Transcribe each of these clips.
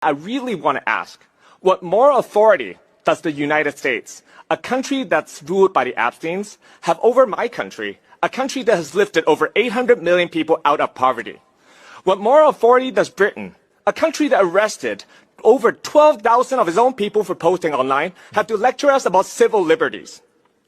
I really want to ask, what moral authority does the United States, a country that's ruled by the Epsteins, have over my country, a country that has lifted over 800 million people out of poverty? What moral authority does Britain, a country that arrested over 12,000 of its own people for posting online, have to lecture us about civil liberties?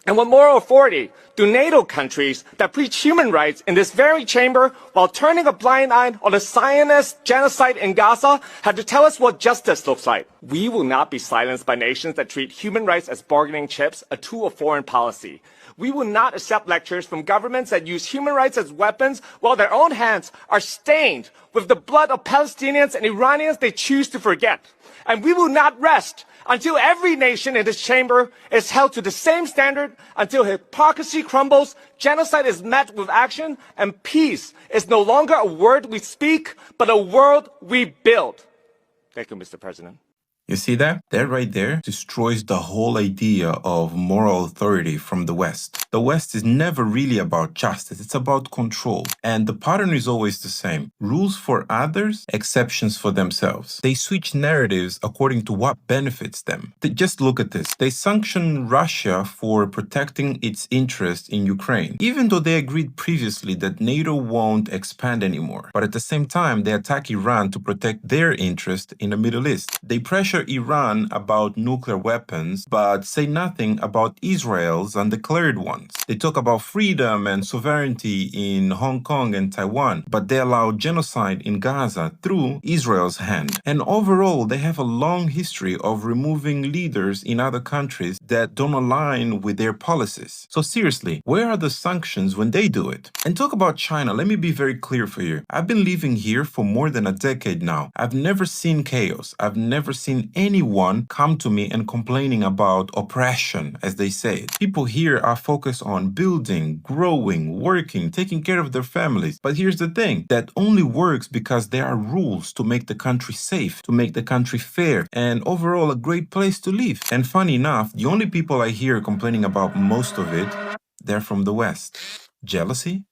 And what moral authority do NATO countries that preach human rights in this very chamber while turning a blind eye on the Zionist genocide in Gaza have to tell us what justice looks like? We will not be silenced by nations that treat human rights as bargaining chips, a tool of foreign policy. We will not accept lectures from governments that use human rights as weapons while their own hands are stained with the blood of Palestinians and Iranians they choose to forget. And we will not rest until every nation in this chamber is held to the same standard, until hypocrisy crumbles, genocide is met with action, and peace is no longer a word we speak, but a world we build. Thank you, Mr. President. You see that? That right there destroys the whole idea of moral authority from the West. The West is never really about justice, it's about control. And the pattern is always the same. Rules for others, exceptions for themselves. They switch narratives according to what benefits them. Just look at this. They sanction Russia for protecting its interest in Ukraine, even though they agreed previously that NATO won't expand anymore. But at the same time, they attack Iran to protect their interest in the Middle East. They pressure Iran about nuclear weapons, but say nothing about Israel's undeclared ones. They talk about freedom and sovereignty in Hong Kong and Taiwan, but they allow genocide in Gaza through Israel's hand. And overall, they have a long history of removing leaders in other countries that don't align with their policies. So seriously, where are the sanctions when they do it? And talk about China, let me be very clear for you. I've been living here for more than a decade now. I've never seen chaos. I've never seen anyone come to me and complaining about oppression, as they say it. People here are focused on building, growing, working, taking care of their families. But here's the thing, that only works because there are rules to make the country safe, to make the country fair, and overall a great place to live. And funny enough, the only people I hear complaining about most of it, they're from the West. Jealousy?